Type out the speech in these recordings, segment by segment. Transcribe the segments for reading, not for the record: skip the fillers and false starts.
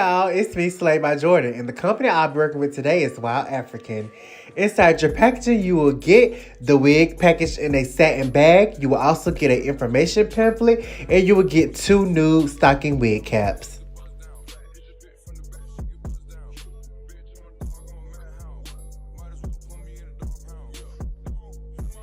y'all, it's me, Slay by Jordan, and the company I'll be working with today is WowAfrican. Inside your packaging, you will get the wig packaged in a satin bag. You will also get an information pamphlet, and you will get 2 new stocking wig caps.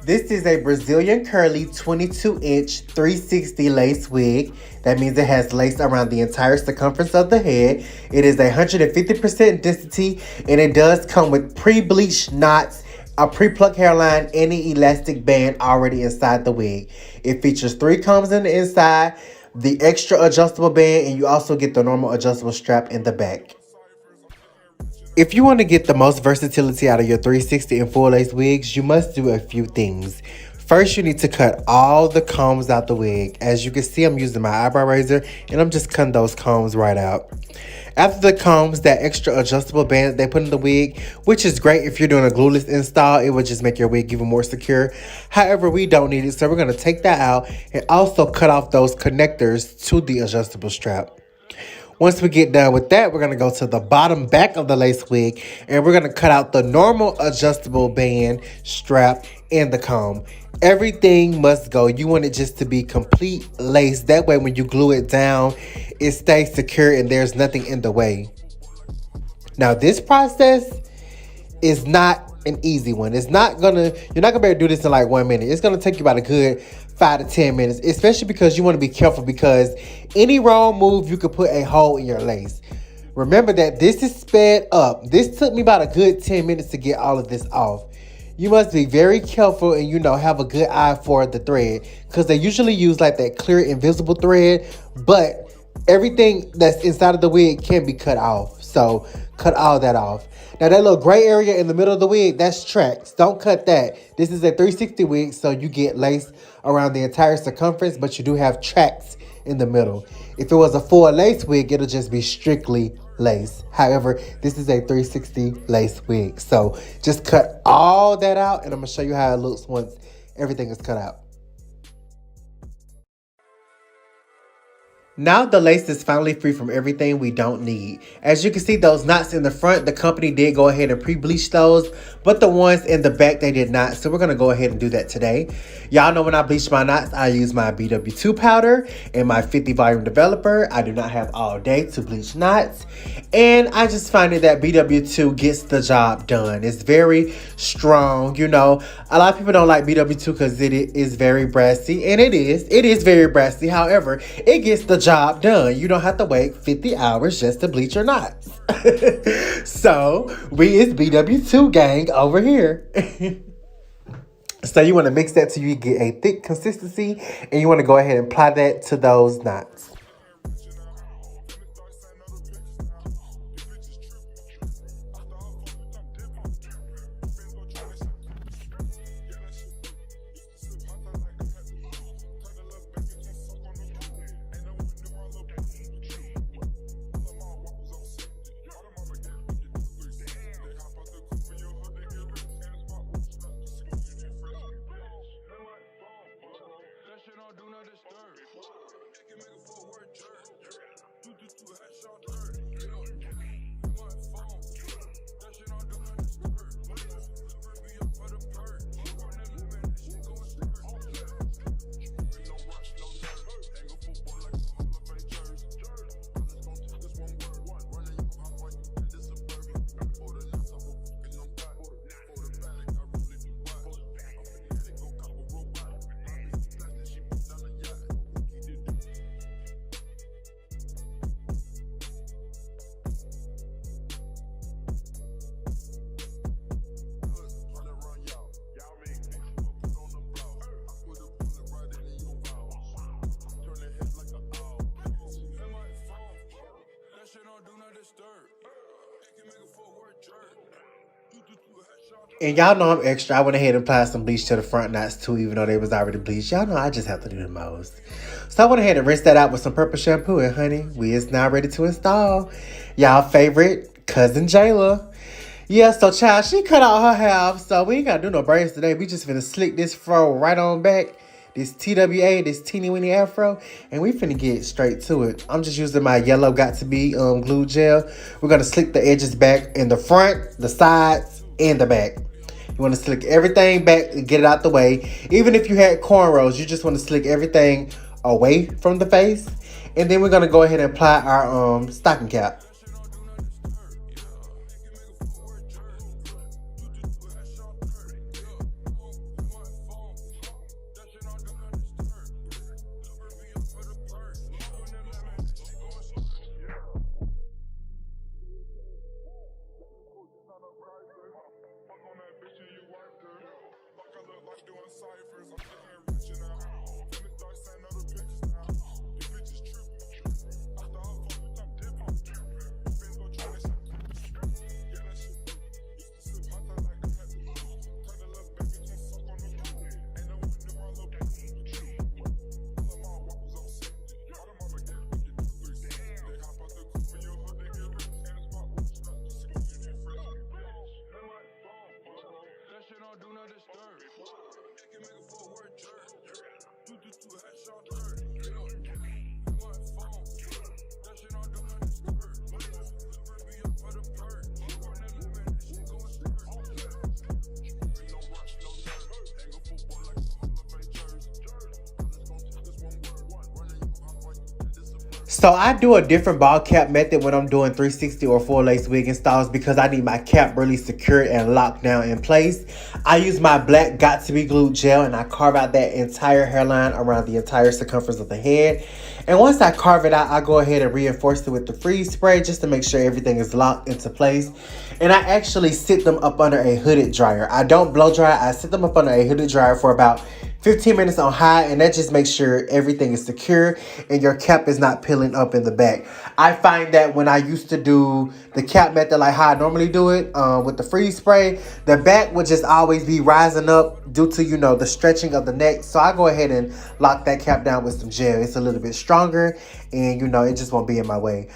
This is a Brazilian curly 22-inch 360 lace wig. That means it has lace around the entire circumference of the head. It is 150% density, and it does come with pre-bleached knots, a pre-plucked hairline, and an elastic band already inside the wig. It features 3 combs in the inside, the extra adjustable band, and you also get the normal adjustable strap in the back. If you want to get the most versatility out of your 360 and full lace wigs, you must do a few things. First, you need to cut all the combs out the wig. As you can see, I'm using my eyebrow razor and I'm just cutting those combs right out. After the combs, that extra adjustable band that they put in the wig, which is great if you're doing a glueless install, it will just make your wig even more secure. However, we don't need it, so we're going to take that out and also cut off those connectors to the adjustable strap. Once we get done with that, we're going to go to the bottom back of the lace wig and we're going to cut out the normal adjustable band, strap, and the comb. Everything must go. You want it just to be complete lace. That way when you glue it down, it stays secure and there's nothing in the way. Now this process is not an easy one. You're not gonna be able to do this in like 1 minute. It's gonna take you about a good 5 to 10 minutes, especially because you want to be careful because any wrong move, you could put a hole in your lace. Remember that this is sped up. This took me about a good 10 minutes to get all of this off. You must be very careful and, have a good eye for the thread because they usually use like that clear invisible thread, but everything that's inside of the wig can be cut off. So cut all that off. Now that little gray area in the middle of the wig, that's tracks. Don't cut that. This is a 360 wig, so you get lace around the entire circumference, but you do have tracks in the middle. If it was a full lace wig, it'll just be strictly lace. However, this is a 360 lace wig. So just cut all that out, and I'm going to show you how it looks once everything is cut out. Now the lace is finally free from everything we don't need. As you can see, those knots in the front, the company did go ahead and pre-bleach those, but the ones in the back, they did not. So we're going to go ahead and do that today. Y'all know when I bleach my knots, I use my BW2 powder and my 50 volume developer. I do not have all day to bleach knots. And I just find that BW2 gets the job done. It's very strong. A lot of people don't like BW2 because it is very brassy. And it is very brassy. However, it gets the job done. You don't have to wait 50 hours just to bleach your knots. So, it's BW2 gang over here. So you want to mix that till you get a thick consistency, and you want to go ahead and apply that to those knots. And y'all know I'm extra. I went ahead and applied some bleach to the front knots too, even though they was already bleached. Y'all know I just have to do the most. So I went ahead and rinsed that out with some purple shampoo. And honey, we is now ready to install y'all favorite cousin Jayla. Yeah, so child, she cut out her half. So we ain't got to do no braids today. We just finna slick this fro right on back. this TWA, this teeny weeny afro, and we finna get straight to it. I'm just using my yellow got to be glue gel. We're gonna slick the edges back in the front, the sides, and the back. You want to slick everything back and get it out the way. Even if you had cornrows, you just want to slick everything away from the face. And then we're going to go ahead and apply our stocking cap. So I do a different ball cap method when I'm doing 360 or full lace wig installs because I need my cap really secured and locked down in place. I use my black got to be glued gel and I carve out that entire hairline around the entire circumference of the head. And once I carve it out, I go ahead and reinforce it with the freeze spray just to make sure everything is locked into place. And I actually sit them up under a hooded dryer. I don't blow dry. I sit them up under a hooded dryer for about 15 minutes on high, and that just makes sure everything is secure and your cap is not peeling up in the back. I find that when I used to do the cap method like how I normally do it with the freeze spray, the back would just always be rising up due to, you know, the stretching of the neck. So I go ahead and lock that cap down with some gel. It's a little bit stronger and, you know, it just won't be in my way.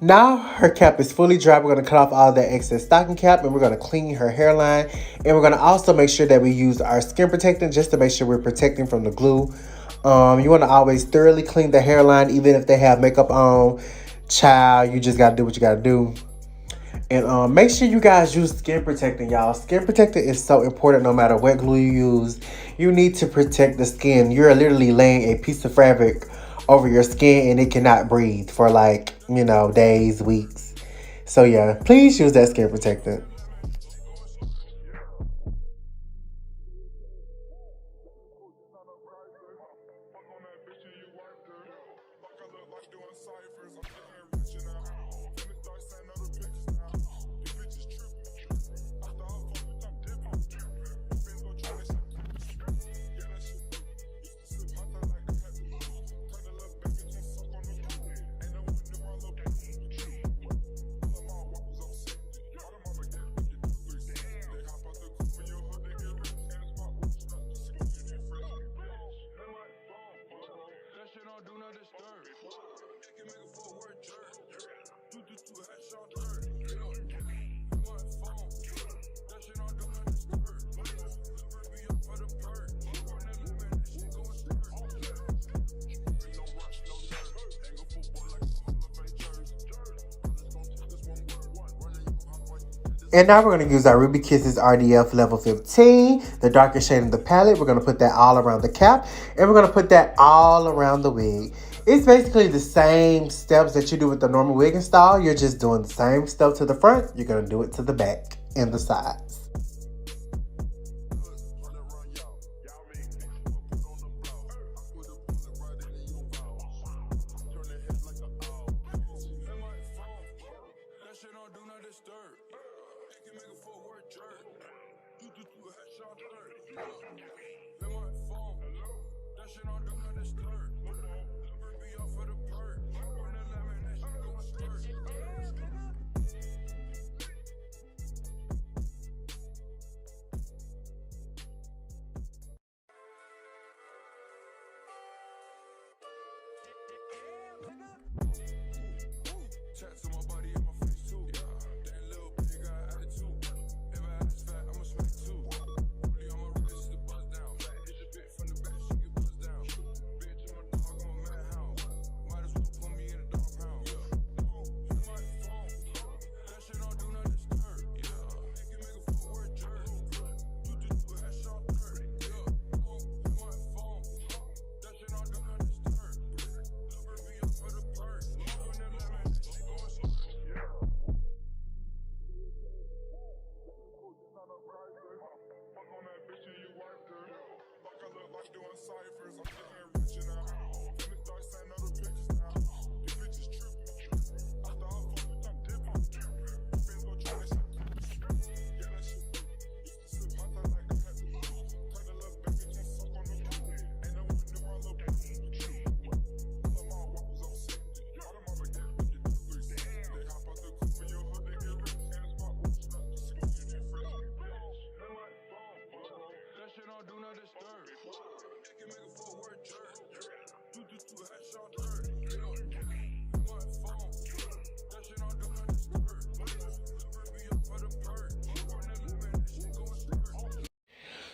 Now her cap is fully dry. We're going to cut off all that excess stocking cap and we're going to clean her hairline. And we're going to also make sure that we use our skin protectant just to make sure we're protecting from the glue. You want to always thoroughly clean the hairline even if they have makeup on. Child, you just got to do what you got to do. And make sure you guys use skin protectant, y'all. Skin protectant is so important no matter what glue you use. You need to protect the skin. You're literally laying a piece of fabric over your skin and it cannot breathe for like, you know, days, weeks. So yeah, please use that skin protectant. And now we're going to use our Ruby Kisses RDF level 15, the darkest shade in the palette. We're going to put that all around the cap, and we're going to put that all around the wig. It's basically the same steps that you do with the normal wig install. You're just doing the same stuff to the front. You're going to do it to the back and the sides.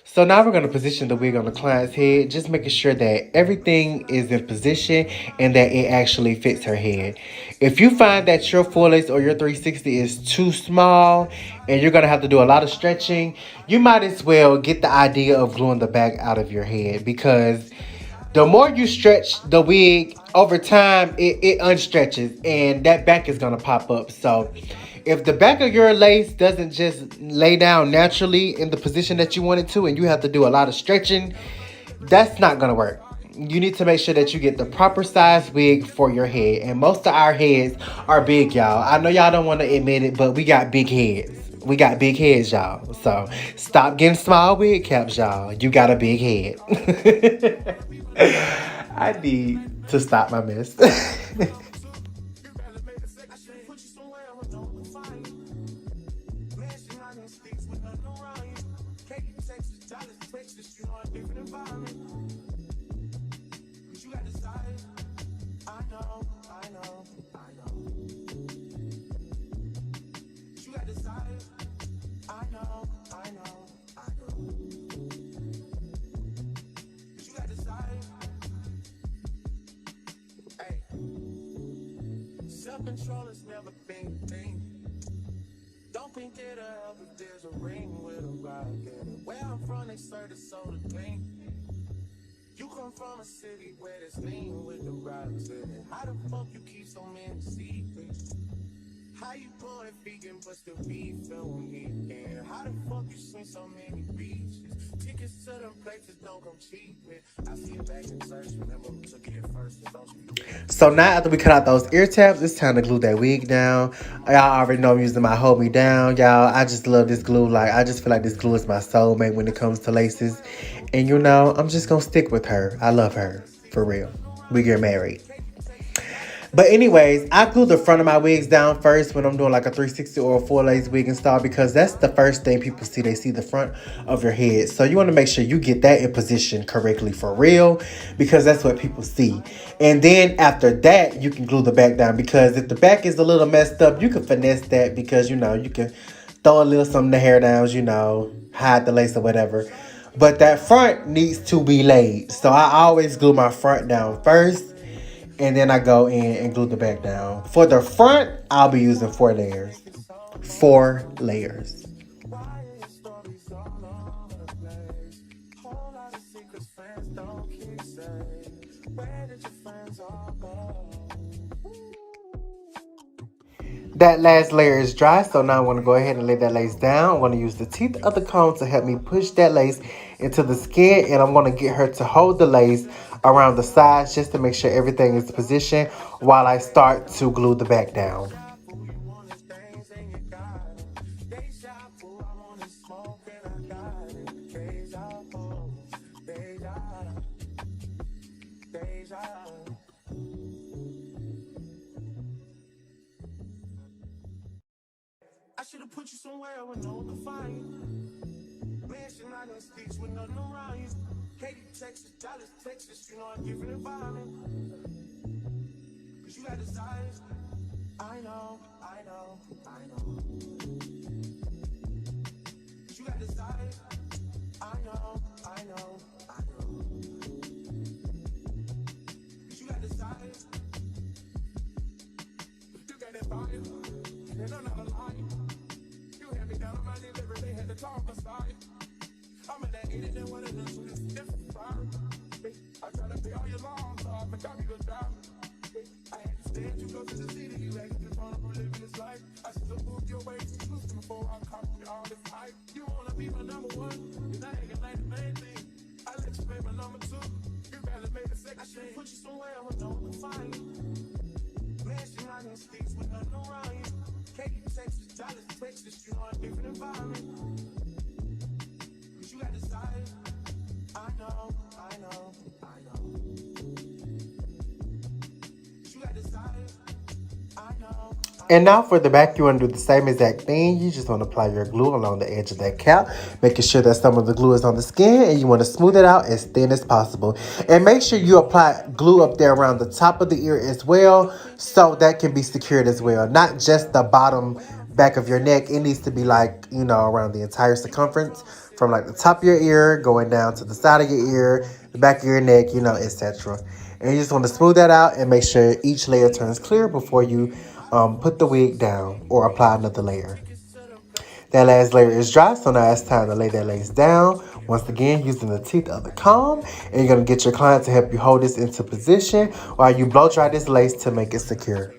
So now we're going to position the wig on the client's head, just making sure that everything is in position and that it actually fits her head. If you find that your full lace or your 360 is too small and you're going to have to do a lot of stretching, you might as well get the idea of gluing the back out of your head, because the more you stretch the wig over time, it unstretches and that back is going to pop up. So if the back of your lace doesn't just lay down naturally in the position that you want it to and you have to do a lot of stretching, that's not going to work. You need to make sure that you get the proper size wig for your head. And most of our heads are big, y'all. I know y'all don't want to admit it, but we got big heads. We got big heads, y'all. So stop getting small wig caps, y'all. You got a big head. I need to stop my mess. control has never been a thing. Don't think it'll help if there's a ring with a rock in it. Where I'm from, they serve the soda clean. You come from a city where there's lean with the rocks in it. How the fuck you keep so many secrets? How you going vegan but still be filming me? And how the fuck you swim so many beaches? Tickets to them places don't come cheap, man. I see it back in church, remember who took it first. So now after we cut out those ear tabs, it's time to glue that wig down. Y'all already know I'm using my Hold Me Down, y'all. I just love this glue. Like, I just feel like this glue is my soulmate when it comes to laces. And you know, I'm just gonna stick with her. I love her, for real. We get married. But anyways, I glue the front of my wigs down first when I'm doing like a 360 or a 4-lace wig install, because that's the first thing people see. They see the front of your head. So you want to make sure you get that in position correctly for real, because that's what people see. And then after that, you can glue the back down, because if the back is a little messed up, you can finesse that, because you know, you can throw a little some of the hair downs, you know, hide the lace or whatever. But that front needs to be laid. So I always glue my front down first, and then I go in and glue the back down. For the front, I'll be using 4 layers. 4 layers. That last layer is dry, so now I want to go ahead and lay that lace down. I want to use the teeth of the comb to help me push that lace into the skin, and I'm going to get her to hold the lace around the sides just to make sure everything is positioned while I start to glue the back down. I should've put you somewhere where no one can find you. Mansion out in sticks with nothing around you. Katy, Texas, Dallas, Texas, you know a different environment. Cause you got desires. I know. Cause you got desires. I know. Cause you got desires. You got that fire. And I'm not a liar. Had me down on my knees every day, had to talk aside. I'm in that 80 that one of them, so it's different fire. I try to pay all your loans, so I forgot me to drive. I had to stand you close to the city, you had to be vulnerable living this life. I should have moved your way too close before I copied all this hype. You wanna be my number one, and I ain't gonna like the main thing. I let you pay my number two, you barely made a second. I should put you somewhere where no one can find you. Mansion out in sticks with nothing around you. Katy, Texas, Dallas, Texas, you know a different environment. Cause you got desires. I know. Cause you got desires. I know. And now for the back, you want to do the same exact thing. You just want to apply your glue along the edge of that cap, making sure that some of the glue is on the skin, and you want to smooth it out as thin as possible. And make sure you apply glue up there around the top of the ear as well, so that can be secured as well. Not just the bottom back of your neck. It needs to be like, you know, around the entire circumference, from like the top of your ear going down to the side of your ear, the back of your neck, you know, etc. And you just want to smooth that out and make sure each layer turns clear before you put the wig down or apply another layer. That last layer is dry, so now it's time to lay that lace down. Once again, using the teeth of the comb, and you're going to get your client to help you hold this into position while you blow dry this lace to make it secure.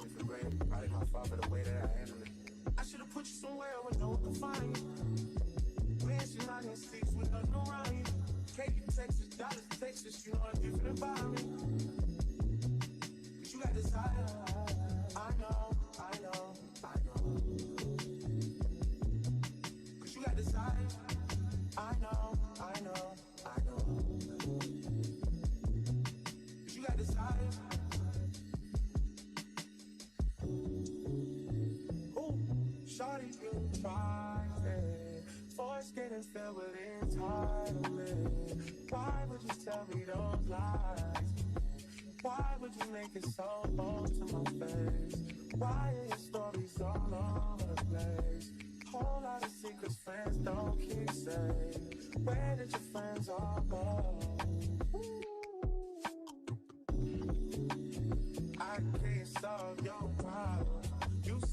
Shawty, you tried it. Force getting filled with entitlement. Why would you tell me those lies? Why would you make it so bold to my face? Why are your stories all over the place? Whole lot of secrets friends don't keep safe. Where did your friends all go? I can't solve your problem.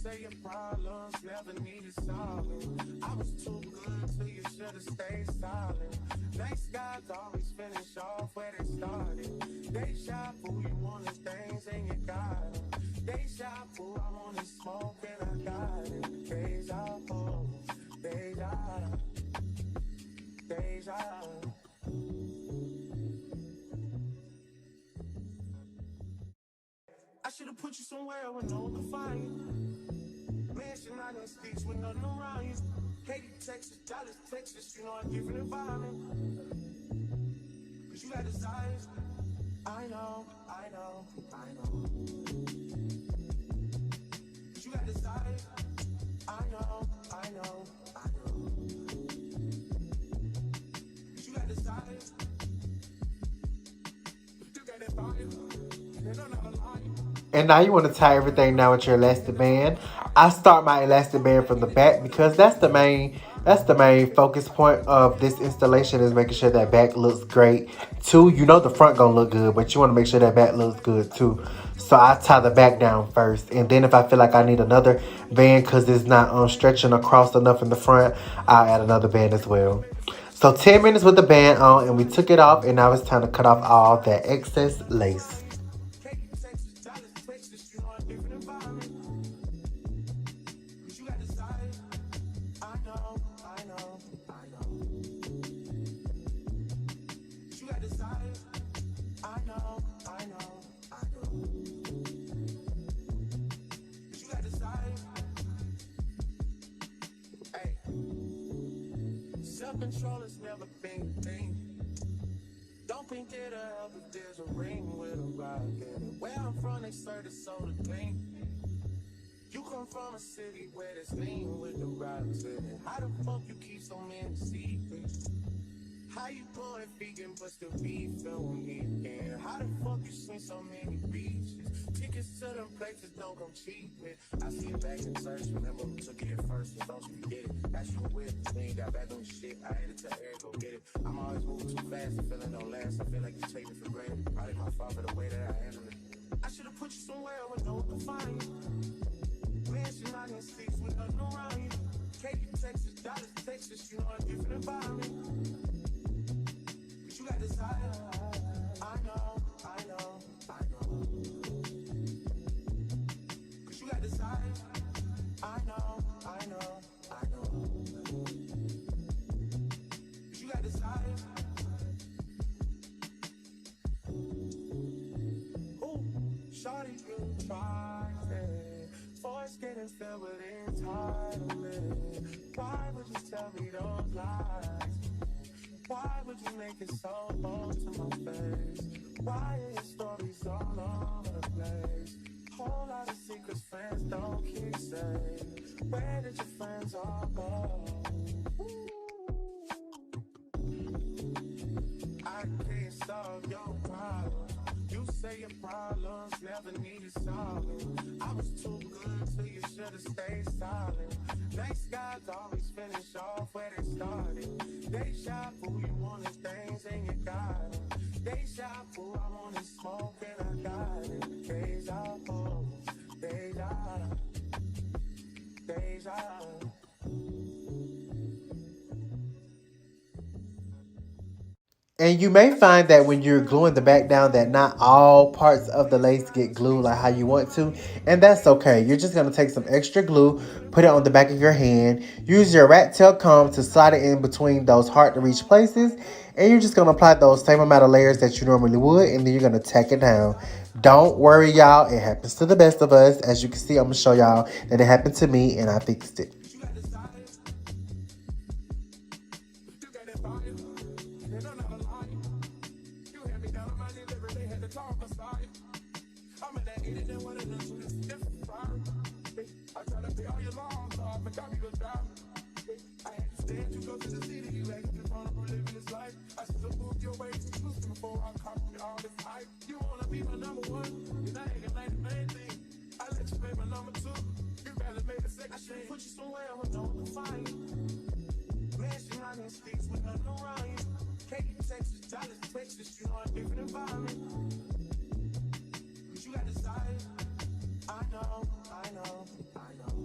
say your problems never needed solving. I was too good till you should've stayed silent. Nice guys always finish off where they started. They shop who you wanted things and you got it. They shop who I wanted smoke and I got it. Deja vu, deja, deja. I should've put you somewhere where no one could find you. Mansion out in sticks with nothing around you. Katy, Texas, Dallas, Texas, you know a different environment. Cause you got desires. I know, I know, I know. Cause you got desires. I know, I know, I know. Cause you got desires. You got that fire. They don't have a lie. And now you want to tie everything down with your elastic band. I start my elastic band from the back because that's the main focus point of this installation, is making sure that back looks great too. You know the front gonna look good, but you want to make sure that back looks good too. So I tie the back down first, and then if I feel like I need another band because it's not stretching across enough in the front, I'll add another band as well. So 10 minutes with the band on, and we took it off, and now it's time to cut off all that excess lace. Self-control has never been a thing. Don't think it'll help if there's a ring with a rock in it. Where I'm from, they serve the soda clean. You come from a city where there's lean with the rocks in it. How the fuck you keep so many secrets? How you pouring vegan but still be filming me again? How the fuck you seen so many beaches? Tickets to them places don't come cheap with. I see it back in search, remember who took it at first, and don't you forget it. That's you with, then you got back on your shit. I had to tell Eric, go get it. I'm always moving too fast, the feeling don't last. I feel like you take it for granted. Probably my fault for the way that I handle it. I should've put you somewhere where no one could find you. Mansion out in sticks with nothing around you. Katy, Texas, Dallas, Texas, you know a different environment. You got desire. I know, I know, I know. Cause you got desire. I know, I know, I know. Cause you got desire. Ooh, shawty, you tried it. Force getting filled with entitlement. Why would you tell me those lies? Why would you make it so bold to my face? Why are your stories all over the place? Whole lot of secrets friends don't keep safe. Where did your friends all go? I can't solve your problems. You say your problems never needed solving. I was too good till you should've stayed silent. Nice guys always finish off where they started. They shop who you wanted things and you got it. They shop who I wanted smoke and I got it. Deja vu, deja, deja. And you may find that when you're gluing the back down that not all parts of the lace get glued like how you want to. And that's okay. You're just going to take some extra glue, put it on the back of your hand, use your rat tail comb to slide it in between those hard to reach places. And you're just going to apply those same amount of layers that you normally would, and then you're going to tack it down. Don't worry, y'all. It happens to the best of us. As you can see, I'm going to show y'all that it happened to me and I fixed it. Put you somewhere where no one can find you. Mansion out in sticks with nothing around you. Katy, Texas, Dallas, Texas, you know a different environment. Cause you got desire. I know, I know, I know.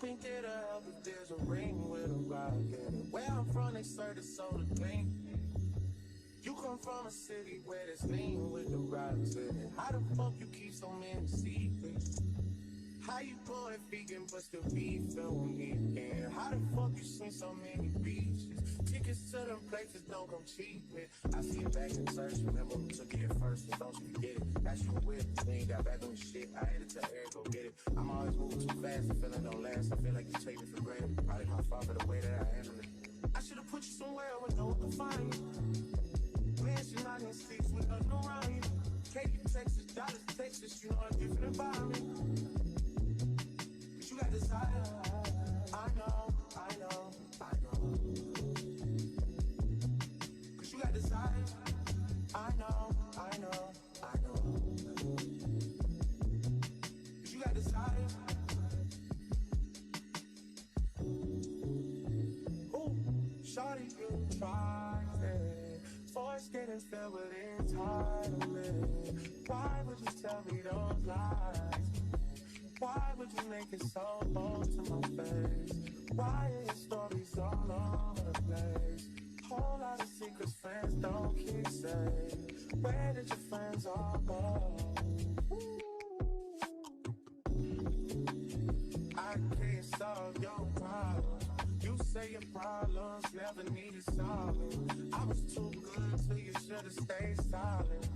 Don't think it'll help if there's a ring with a rock in it. Where I'm from, they serve the soda clean. You come from a city where there's lean with the rocks in it. How the fuck you keep so many secrets? How you going vegan but still be filming me again? How the fuck you seen so many beaches? Tickets to them places don't come cheap, man. I see it back in search, remember who took it first, and don't you forget it. That's your whip, we ain't got back on the shit. I had to tell Eric, go get it. I'm always moving too fast, the feeling don't last. I feel like you take me for granted. Probably my fault for the way that I handle it. I should've put you somewhere where no one can find you. Mansion out in six with nothing around you. Katy, Texas, Dallas, Texas, you know a different environment. But you got desire. I know. Cause you got desire. I know. Cause you got desire. Ooh, shawty, you tried it. Force getting filled with entitlement. Why would you tell me those lies? Why would you make it so bold to my face? Why are your stories all over the place? Whole lot of secrets friends don't keep safe. Where did your friends all go? I can't solve your problem. You say your problems never needed solving. I was too good, so you should've stayed silent.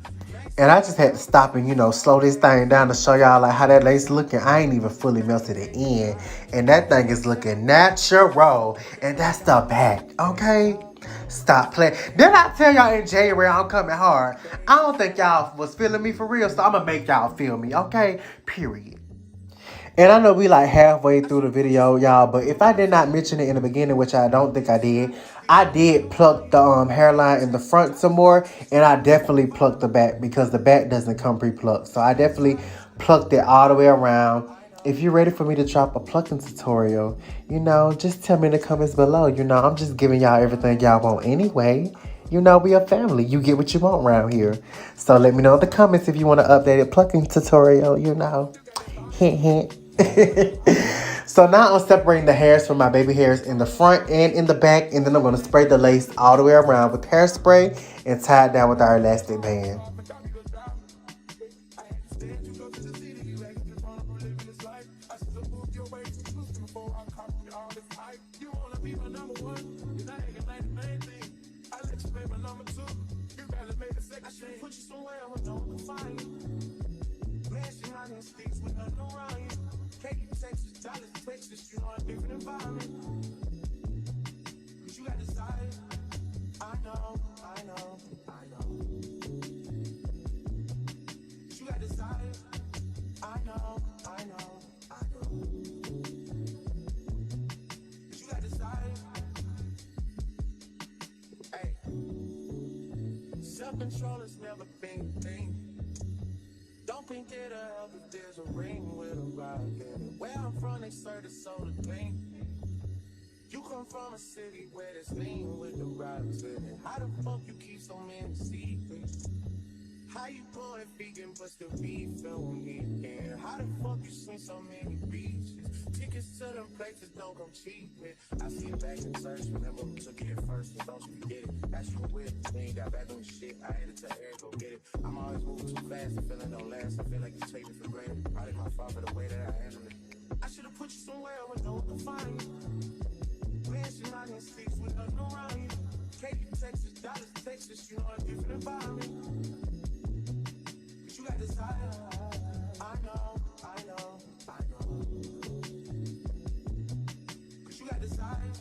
And I just had to stop and, slow this thing down to show y'all like how that lace looking. I ain't even fully melted it in. And that thing is looking natural. And that's the back, okay? Stop playing. Did I tell y'all in January I'm coming hard? I don't think y'all was feeling me for real, so I'm gonna make y'all feel me, okay? Period. And I know we like halfway through the video, y'all, but if I did not mention it in the beginning, which I don't think I did pluck the hairline in the front some more, and I definitely plucked the back because the back doesn't come pre-plucked. So I definitely plucked it all the way around. If you're ready for me to drop a plucking tutorial, just tell me in the comments below. I'm just giving y'all everything y'all want anyway. We a family. You get what you want around here. So let me know in the comments if you want an updated plucking tutorial, Hint, hint. So now I'm separating the hairs from my baby hairs in the front and in the back. And then I'm going to spray the lace all the way around with hairspray and tie it down with our elastic band. Katy, Texas, Dallas, Texas, you know a different environment. Cause you got desire. I know. Cause you got desire. I know. Cause you got desire. Hey. Self-control has never been a thing. Don't think it'll help if there's a ring with a rock in it. Where I'm from, they serve the soda clean. You come from a city where there's lean with the rocks in it. How the fuck you keep so many secrets? How you going vegan but still be filming me again? How the fuck you seen so many beaches? Tickets to them places don't come cheap, man. I see it back in search, remember who took it first, and don't you forget it. That's your whip, we ain't got back on the shit. I had to tell Eric, go get it. I'm always moving too fast, the feeling don't last. I feel like you take me for granted. Probably my fault for the way that I handle it. I should've put you somewhere where no one can find you. Mansion out in six with nothing around you. Katy, Texas, Dallas, Texas, you know a different environment. But you got desire. I know. Cause you got desire.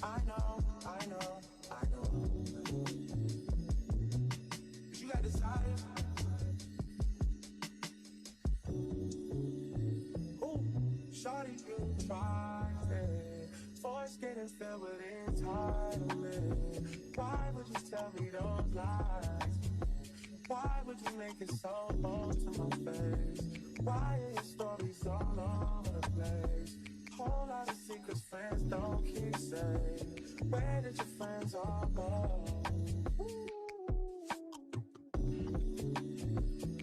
I know. Cause you got desire. Ooh, shawty, you tried it. Force getting filled with entitlement. Why would you tell me those lies? Why would you make it so bold to my face? Why are your stories all over the place? Whole lot of secrets friends don't keep safe. Where did your friends all go?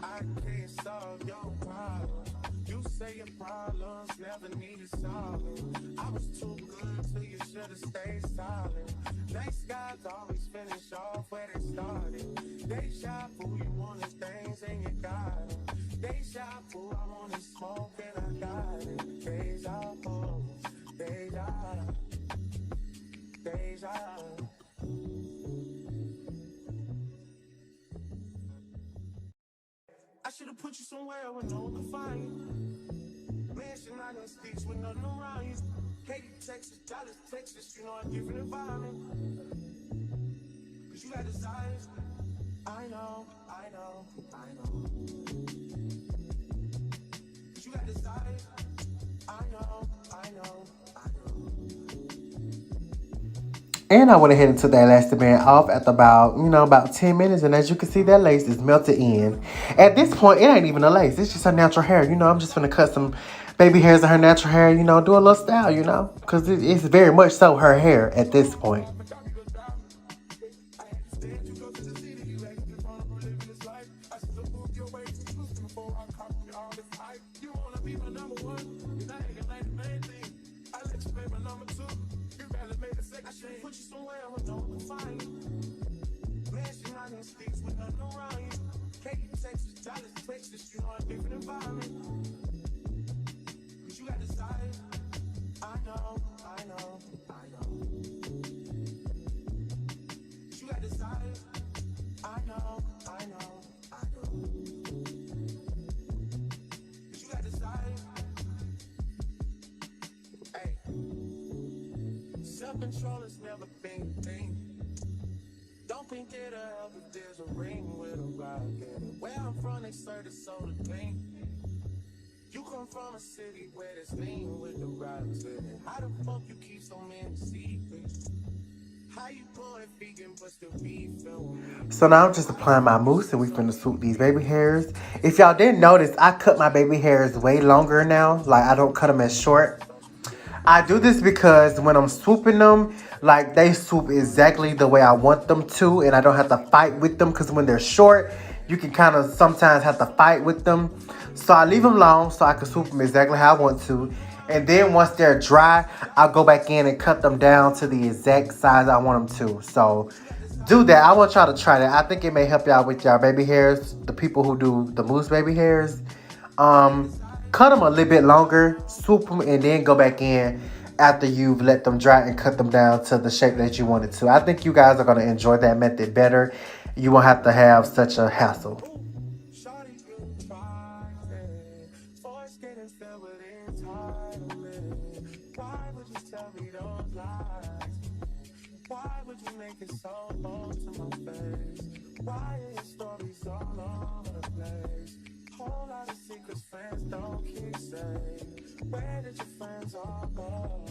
I can't solve your problem. You say your problems never needed solving. I was too good till you should've stayed silent. Nice guys always finish off where they started. They shy fool, you wanted things and you got it. They shy fool, I wanted smoke and I got it. Deja vu, deja, deja. I should've put you somewhere where no one could find you. Mansion out in sticks with nothing around you. Katy, Texas, Dallas, Texas, you know a different environment. Cause you got desires. I know, I know, I know. Cause you got desires. I know, I know, I know. And I went ahead and took that elastic band off after about 10 minutes. And as you can see, that lace is melted in. At this point, it ain't even a lace. It's just her natural hair. I'm just going to cut some baby hairs of her natural hair, do a little style, because it's very much so her hair at this point. Self-control has never been a thing. Don't think it'll help if there's a ring with a rock in it. Where I'm from, they serve the soda clean. You come from a city where there's lean with the rocks in it. How the fuck you keep so many secrets? How you going vegan but still be filming? So now I'm just applying my mousse and we finna swoop these baby hairs. If y'all didn't notice, I cut my baby hairs way longer now. Like, I don't cut them as short. I do this because when I'm swooping them, like, they swoop exactly the way I want them to, and I don't have to fight with them, because when they're short, you can kind of sometimes have to fight with them. So I leave them long so I can swoop them exactly how I want to. And then once they're dry, I'll go back in and cut them down to the exact size I want them to. So do that. I want y'all to try that. I think it may help y'all with y'all baby hairs, the people who do the mousse baby hairs. Cut them a little bit longer, swoop them, and then go back in after you've let them dry and cut them down to the shape that you wanted to. I think you guys are going to enjoy that method better. You won't have to have such a hassle. Where did your friends all go?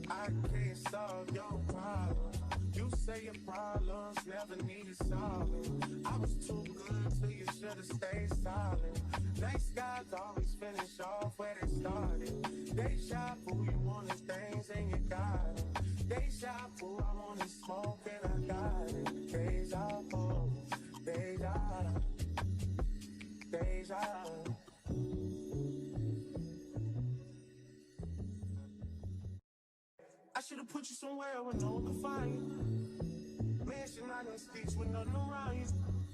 I can't solve your problem. You say your problems never needed solving. I was too good till you should've stayed silent. Nice guys always finish off where they started. They shy fool, you wanted things and you got it. They shy fool, I wanted smoke and I got it. Deja vu, deja. I should've put you somewhere where no one could find you. Mansion out in sticks with nothing around you.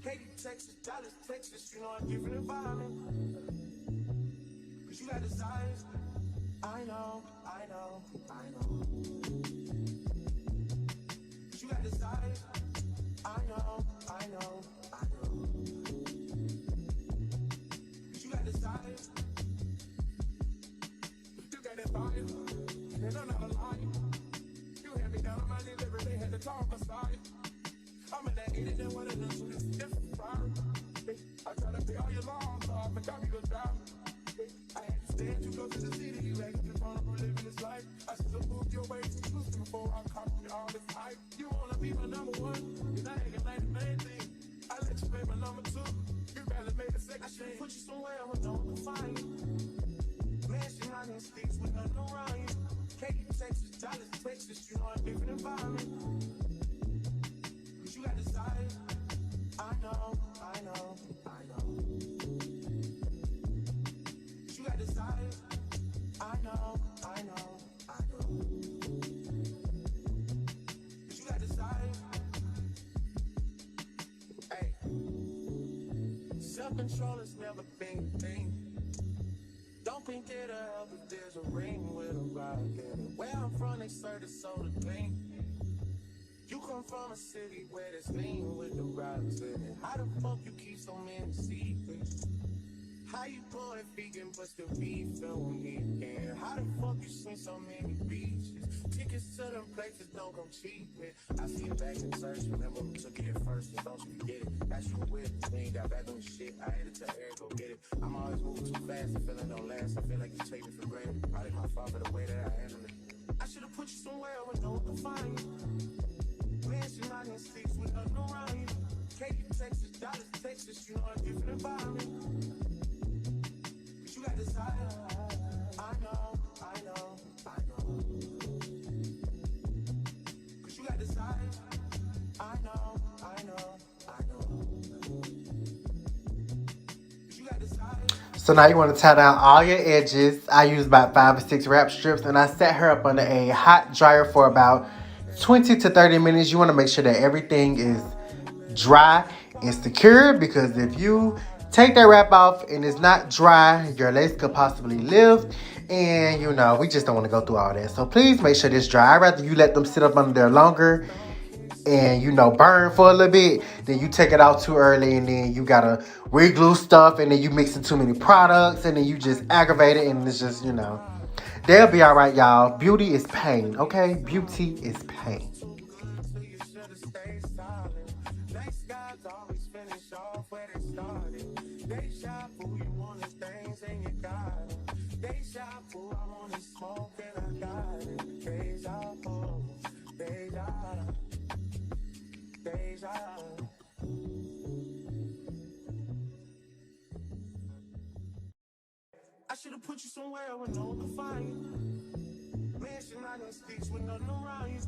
Katy, Texas, Dallas, Texas, you know a different environment. Cause you got desires. I know, I know, I know. Cause you got desires. I know, I know, I know. Desires. You got that fire, and I'm not a liar. You had me down on my delivery, they had to talk aside. I'm in that idiot that wanna lose with this different fire. I try to pay all your loans, so I forgot me to drive. I had to stand you go to the city, you had to be vulnerable living this life. I should have moved your way too close before I copy all this hype. You wanna be my number one, and I ain't gonna like the main thing. I let you play my number two. You barely made a second. I should put you somewhere where no one can find you. Mansion out in sticks with nothing around you. Katy, Texas, Dallas, Texas, you know a different environment. Cause you got desires. I know, I know, I know. I know. But you gotta decide. Hey, self-control has never been a thing. Don't think it'll help if there's a ring with a rock in it. Where I'm from, they serve the soda clean. You come from a city where there's lean with the rocks in it. How the fuck you keep so many secrets? How you pouring vegan but still refill when you can? How the fuck you swim so many beaches? Tickets to them places don't come cheap, man. I see it back in church, remember who took it at first, and don't you forget it. That's you with it, we ain't got back on the shit. I had to tell Eric, go get it. I'm always moving too fast, the feeling don't last. I feel like you take me for granted. Probably my fault for the way that I handle it. I should've put you somewhere where no one can find you. Mansion out in six with nothing around you. Katy, Texas, Dallas, Texas, you know a different environment. But you got decide. I know. But you got decide. I know. But you got decide. So now you want to tie down all your edges. I use about 5 or 6 wrap strips, and I set her up under a hot dryer for about 20 to 30 minutes. You want to make sure that everything is dry and secure, because if you take that wrap off and it's not dry, your lace could possibly lift, and you know, we just don't want to go through all that. So please make sure it's dry. I'd rather you let them sit up under there longer and, you know, burn for a little bit, then you take it out too early, and then you gotta re-glue stuff, and then you mixing too many products, and then you just aggravate it, and it's just, you know, they'll be all right, y'all. Beauty is pain, okay? Beauty is pain. I should've put you somewhere where no one can find you. Mansion out in sticks with nothing around you.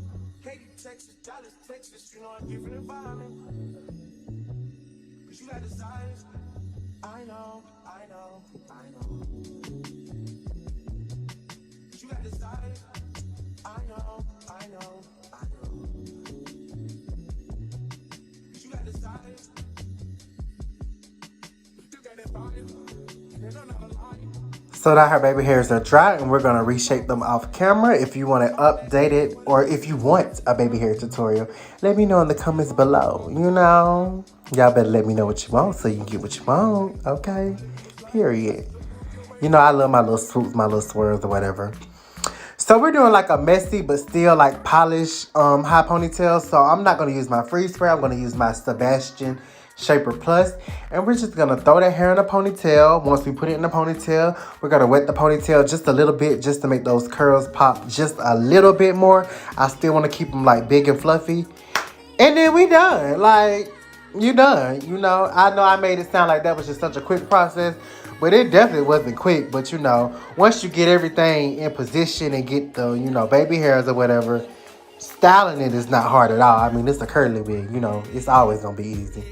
Katy, Texas, Dallas, Texas, you know a different environment. But you got desires. I know. But you got desires. I know. But you got desires. You got that fire. And I'm not a liar. So now her baby hairs are dry, and we're going to reshape them off camera. If you want to update it, or if you want a baby hair tutorial, let me know in the comments below. You know, y'all better let me know what you want so you can get what you want, okay? Period. You know, I love my little swoops, my little swirls or whatever. So we're doing like a messy but still like polished high ponytail. So I'm not going to use my freeze spray. I'm going to use my Sebastian Shaper Plus, and we're just gonna throw that hair in a ponytail. Once we put it in the ponytail, we're gonna wet the ponytail just a little bit, just to make those curls pop just a little bit more. I still want to keep them like big and fluffy, and then we done. Like, you done. You know I made it sound like that was just such a quick process, but it definitely wasn't quick. But you know, once you get everything in position and get the, you know, baby hairs or whatever, styling it is not hard at all. I mean, it's a curly wig, you know, it's always gonna be easy.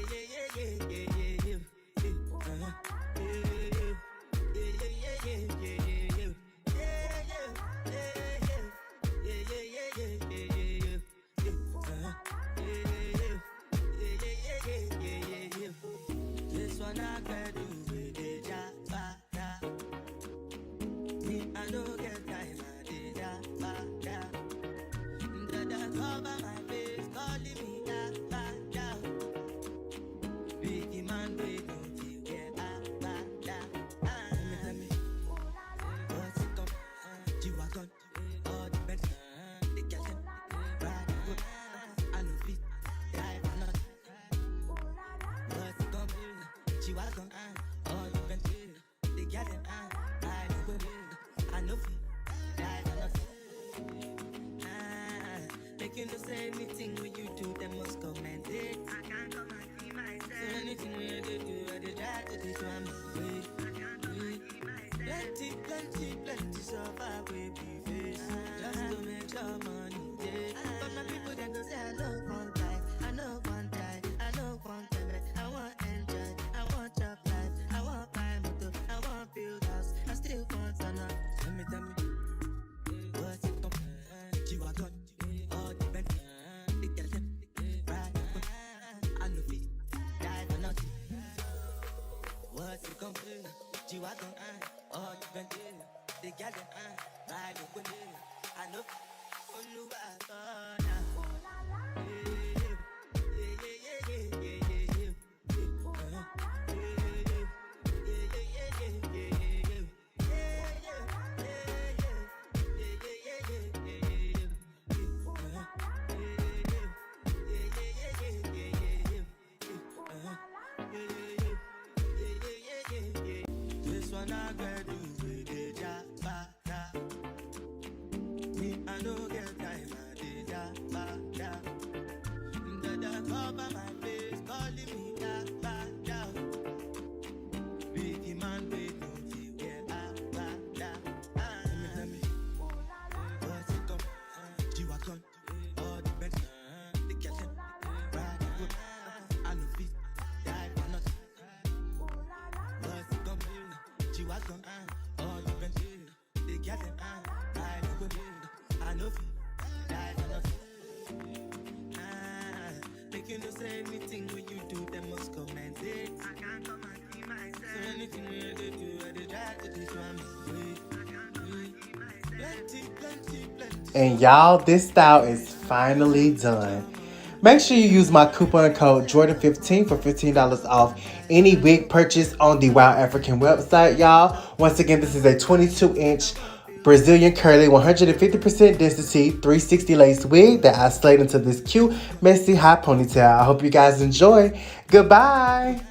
You know, say anything when you do, they must comment it. I can't come and see myself. So anything when you do, I do try to do I'm way. Plenty, so far we be face. Just to make sure money day. But my people, they go say, I know one time, I know one time, I know one time. I want enjoy, I want job life, I want buy motor, I want build house, I still want to know. Tell me. know. Oluwa Tona. Yeah, yeah, yeah, yeah, yeah, yeah, yeah. This one I gotta do with the jabata. Me, I don't get time, I did jabata. Dada cover my face, calling me jabata. Biggie man, big no feel get jabata. Tell me, what's it come? G-Wagon, all the best, the kitchen, ride the whip. I know feet, die for nothing. What's it come? G-Wagon, all the best, the kitchen, ride the whip. I know feet, die for nothing. Make you no say anything when you do, they must comment it. I can't come and see myself. So anything when they do, I try to teach me. Plenty. And y'all, this style is finally done. Make sure you use my coupon code Jordan15 for $15 off any wig purchase on the WowAfrican website, y'all. Once again, this is a 22-inch Brazilian curly, 150% density, 360 lace wig that I slayed into this cute, messy, high ponytail. I hope you guys enjoy. Goodbye.